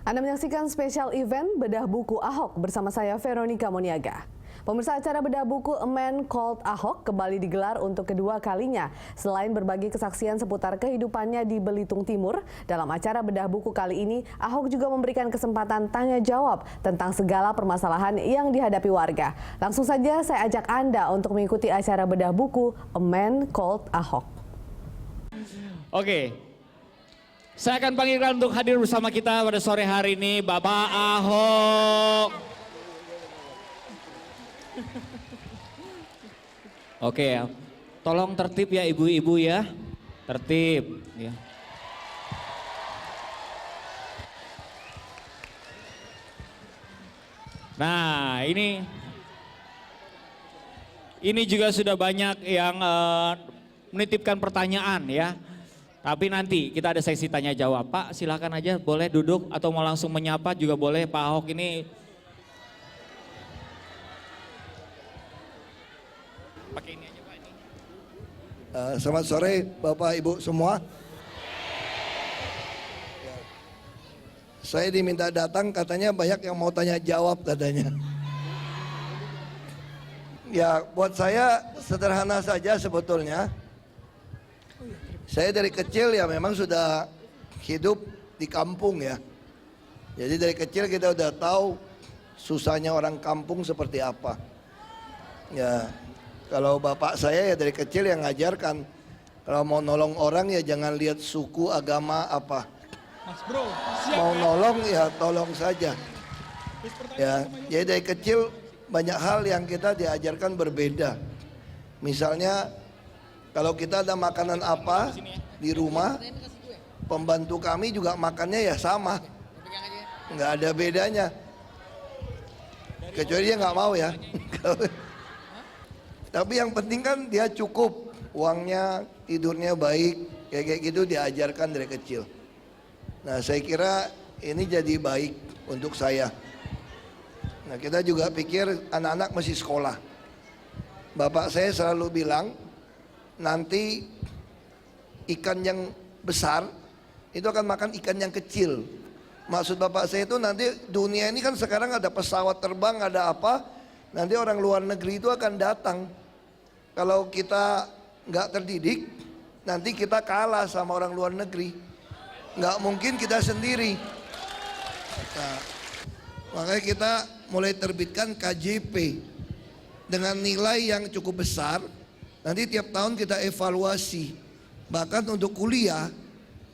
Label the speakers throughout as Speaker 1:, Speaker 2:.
Speaker 1: Anda menyaksikan spesial event Bedah Buku Ahok bersama saya Veronica Moniaga. Pemirsa, acara Bedah Buku A Man Called Ahok kembali digelar untuk kedua kalinya. Selain berbagi kesaksian seputar kehidupannya di Belitung Timur, dalam acara Bedah Buku kali ini, Ahok juga memberikan kesempatan tanya jawab tentang segala permasalahan yang dihadapi warga. Langsung saja saya ajak Anda untuk mengikuti acara Bedah Buku A Man Called Ahok.
Speaker 2: Oke. Saya akan panggilkan untuk hadir bersama kita pada sore hari ini Bapak Ahok. Oke, tolong tertib ya ibu-ibu ya. Tertib ya. Nah, ini juga sudah banyak yang menitipkan pertanyaan ya. Tapi nanti kita ada sesi tanya jawab. Pak, silakan aja, boleh duduk atau mau langsung menyapa juga boleh. Pak Ahok ini pakai ini aja Pak ini.
Speaker 3: Selamat sore Bapak Ibu semua. Saya diminta datang, katanya banyak yang mau tanya jawab katanya. Ya, buat saya sederhana saja sebetulnya. Saya dari kecil ya memang sudah hidup di kampung ya. Jadi dari kecil kita udah tahu susahnya orang kampung seperti apa. Ya, kalau bapak saya ya dari kecil yang ngajarkan, kalau mau nolong orang ya jangan lihat suku, agama apa.
Speaker 4: Mas bro, siap
Speaker 3: Mau
Speaker 4: ya?
Speaker 3: nolong ya tolong saja. Ya, jadi dari kecil banyak hal yang kita diajarkan berbeda. Misalnya kalau kita ada makanan apa di rumah, pembantu kami juga makannya ya sama, nggak ada bedanya. Kecuali dia nggak mau ya. Tapi yang penting kan dia cukup, uangnya, tidurnya baik, kayak gitu diajarkan dari kecil. Nah, saya kira ini jadi baik untuk saya. Nah, kita juga pikir anak-anak masih sekolah. Bapak saya selalu bilang, nanti ikan yang besar itu akan makan ikan yang kecil. Maksud bapak saya itu nanti dunia ini kan sekarang ada pesawat terbang, ada apa, nanti orang luar negeri itu akan datang. Kalau kita nggak terdidik, nanti kita kalah sama orang luar negeri. Nggak mungkin kita sendiri. Nah, makanya kita mulai terbitkan KJP dengan nilai yang cukup besar. Nanti tiap tahun kita evaluasi. Bahkan untuk kuliah,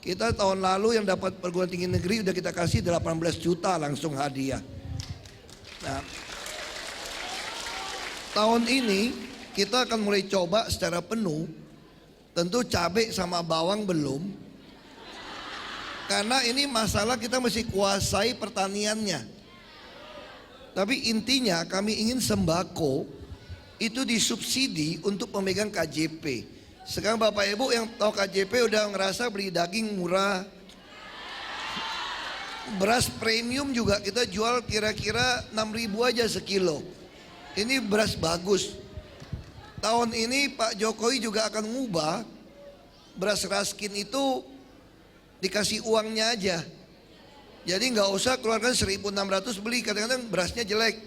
Speaker 3: kita tahun lalu yang dapat perguruan tinggi negeri udah kita kasih 18 juta langsung hadiah. Nah, tahun ini kita akan mulai coba secara penuh. Tentu cabai sama bawang belum. Karena ini masalah kita mesti kuasai pertaniannya. Tapi intinya kami ingin sembako itu disubsidi untuk pemegang KJP. Sekarang Bapak Ibu yang tahu KJP udah ngerasa beli daging murah. Beras premium juga kita jual kira-kira 6.000 aja sekilo. Ini beras bagus. Tahun ini Pak Jokowi juga akan ngubah beras raskin itu dikasih uangnya aja. Jadi nggak usah keluarkan 1.600 beli, kadang-kadang berasnya jelek.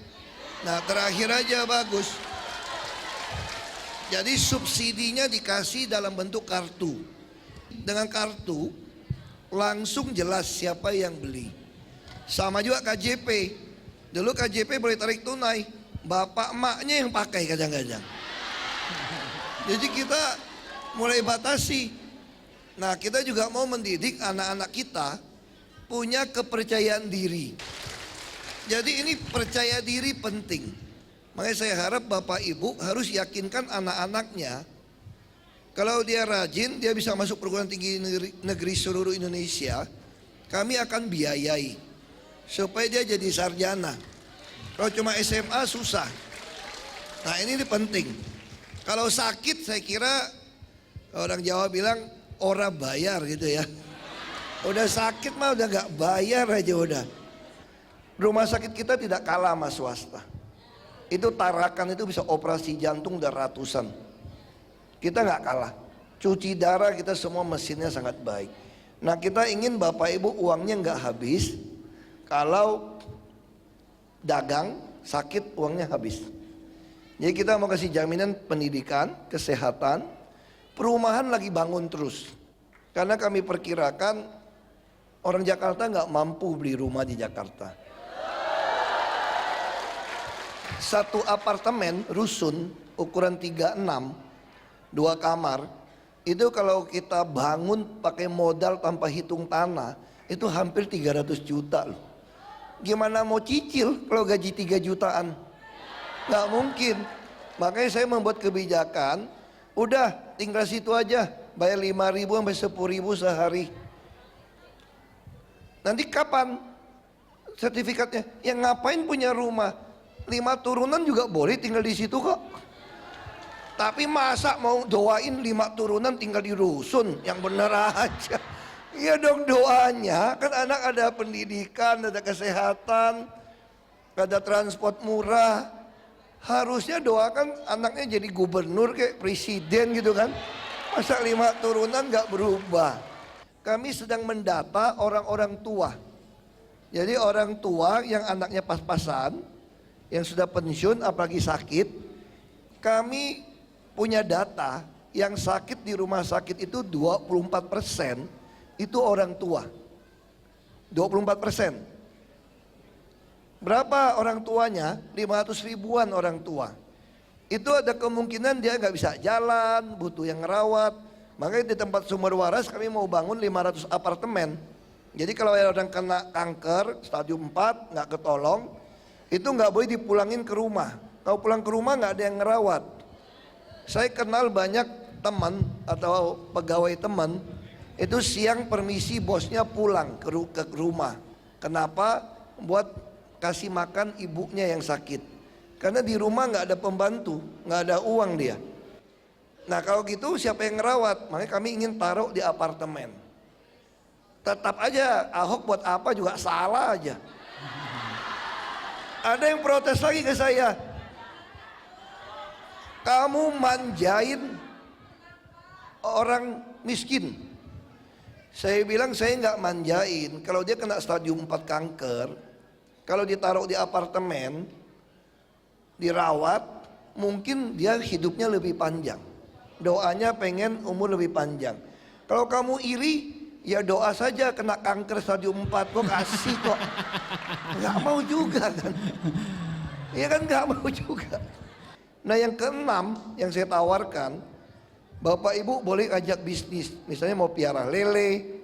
Speaker 3: Nah, terakhir aja bagus. Jadi subsidinya dikasih dalam bentuk kartu. Dengan kartu langsung jelas siapa yang beli. Sama juga KJP. Dulu KJP boleh tarik tunai, bapak emaknya yang pakai kadang-kadang. Jadi kita mulai batasi. Nah, kita juga mau mendidik anak-anak kita punya kepercayaan diri. Jadi ini percaya diri penting. Makanya saya harap Bapak Ibu harus yakinkan anak-anaknya, kalau dia rajin, dia bisa masuk perguruan tinggi negeri seluruh Indonesia, kami akan biayai supaya dia jadi sarjana. Kalau cuma SMA susah. Nah, ini penting. Kalau sakit saya kira orang Jawa bilang ora bayar gitu ya. Udah sakit mah udah gak bayar aja udah. Rumah sakit kita tidak kalah sama swasta. Itu Tarakan itu bisa operasi jantung udah ratusan. Kita nggak kalah. Cuci darah kita semua mesinnya sangat baik. Nah, kita ingin Bapak Ibu uangnya nggak habis, Kalau dagang, sakit, uangnya habis. Jadi kita mau kasih jaminan pendidikan, kesehatan, perumahan lagi bangun terus. Karena kami perkirakan orang Jakarta nggak mampu beli rumah di Jakarta. Satu apartemen rusun ukuran 36, 2 kamar, itu kalau kita bangun pakai modal tanpa hitung tanah, itu hampir 300 juta loh. Gimana mau cicil kalau gaji 3 jutaan? Nggak mungkin. Makanya saya membuat kebijakan, udah tinggal situ aja, bayar 5.000 sampai 10.000 sehari. Nanti kapan sertifikatnya? Yang ngapain punya rumah? 5 turunan juga boleh tinggal di situ kok. Tapi masa mau doain 5 turunan tinggal di rusun? Yang bener aja. Iya dong doanya, kan anak ada pendidikan, ada kesehatan, ada transport murah. Harusnya doakan anaknya jadi gubernur kayak presiden gitu kan. Masa 5 turunan gak berubah. Kami sedang mendata orang-orang tua. Jadi orang tua yang anaknya pas-pasan, yang sudah pensiun apalagi sakit, kami punya data yang sakit di rumah sakit itu 24% itu orang tua. 24%. Berapa orang tuanya? 500 ribuan orang tua. Itu ada kemungkinan dia nggak bisa jalan, butuh yang ngerawat. Makanya di tempat Sumber Waras kami mau bangun 500 apartemen. Jadi kalau ada orang kena kanker stadium 4 nggak ketolong, itu nggak boleh dipulangin ke rumah. Kalau pulang ke rumah nggak ada yang ngerawat. Saya kenal banyak teman atau pegawai teman, itu siang permisi bosnya pulang ke rumah. Kenapa? Buat kasih makan ibunya yang sakit. Karena di rumah nggak ada pembantu, nggak ada uang dia. Nah kalau gitu siapa yang ngerawat? Makanya kami ingin taruh di apartemen. Tetap aja Ahok buat apa juga salah aja. Ada yang protes lagi ke saya. Kamu manjain orang miskin. Saya bilang saya nggak manjain. Kalau dia kena stadium 4 kanker, kalau ditaruh di apartemen, dirawat, mungkin dia hidupnya lebih panjang. Doanya pengen umur lebih panjang. Kalau kamu iri, ya doa saja kena kanker stadium 4, kok kasih kok. Nggak mau juga kan. Iya kan nggak mau juga. Nah yang keenam yang saya tawarkan, Bapak Ibu boleh ajak bisnis. Misalnya mau piara lele,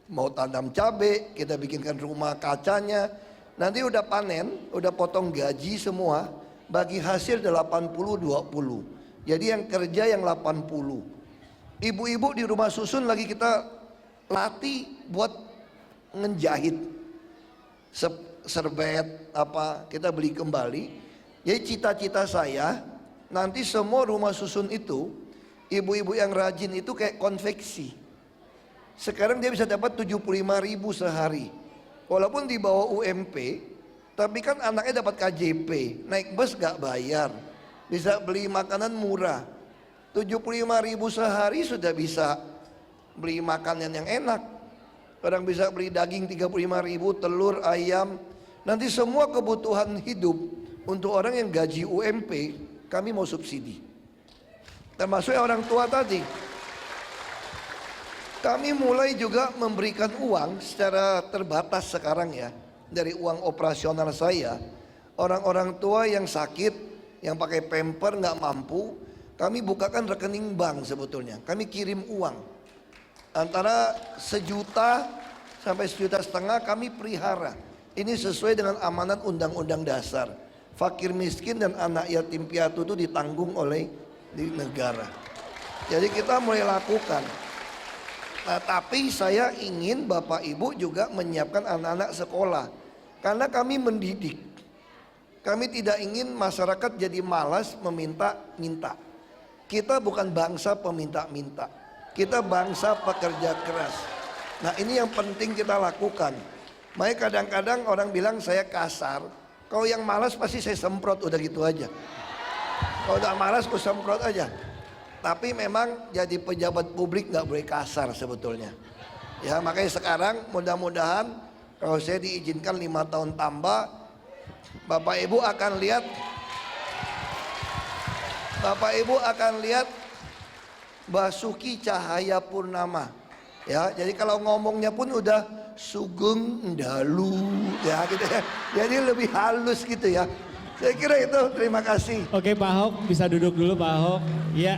Speaker 3: mau tanam cabai, kita bikinkan rumah kacanya. Nanti udah panen, udah potong gaji semua, bagi hasil 80-20. Jadi yang kerja yang 80. Ibu-ibu di rumah susun lagi kita latih buat ngejahit. Serbet apa kita beli kembali. Jadi cita-cita saya nanti semua rumah susun itu, ibu-ibu yang rajin itu kayak konveksi. Sekarang dia bisa dapat 75.000 sehari. Walaupun di bawah UMP, tapi kan anaknya dapat KJP, naik bus gak bayar, bisa beli makanan murah. 75.000 sehari sudah bisa beli makanan yang enak. Orang bisa beli daging 35.000, telur, ayam. Nanti semua kebutuhan hidup untuk orang yang gaji UMP, kami mau subsidi. Termasuk orang tua tadi. Kami mulai juga memberikan uang secara terbatas sekarang ya. Dari uang operasional saya, orang-orang tua yang sakit, yang pakai pamper nggak mampu, kami bukakan rekening bank sebetulnya. Kami kirim uang. Antara 1 juta sampai 1,5 juta kami pelihara. Ini sesuai dengan amanat Undang-Undang Dasar. Fakir miskin dan anak yatim piatu itu ditanggung oleh di negara. Jadi kita mulai lakukan. Nah, tapi saya ingin Bapak Ibu juga menyiapkan anak-anak sekolah. Karena kami mendidik. Kami tidak ingin masyarakat jadi malas meminta-minta. Kita bukan bangsa peminta-minta. Kita bangsa pekerja keras. Nah ini yang penting kita lakukan. Makanya kadang-kadang orang bilang saya kasar. Kalau yang malas pasti saya semprot, udah gitu aja. Kalau udah malas aku semprot aja. Tapi memang jadi pejabat publik nggak boleh kasar sebetulnya. Ya makanya sekarang mudah-mudahan Kalau saya diizinkan 5 tahun tambah, Bapak Ibu akan lihat Basuki Cahayapurnama. Ya, jadi kalau ngomongnya pun udah Sugeng Dalu ya gitu ya. Jadi lebih halus gitu ya. Saya kira itu, terima kasih.
Speaker 2: Oke Pak Ahok, bisa duduk dulu Pak Ahok. Ya.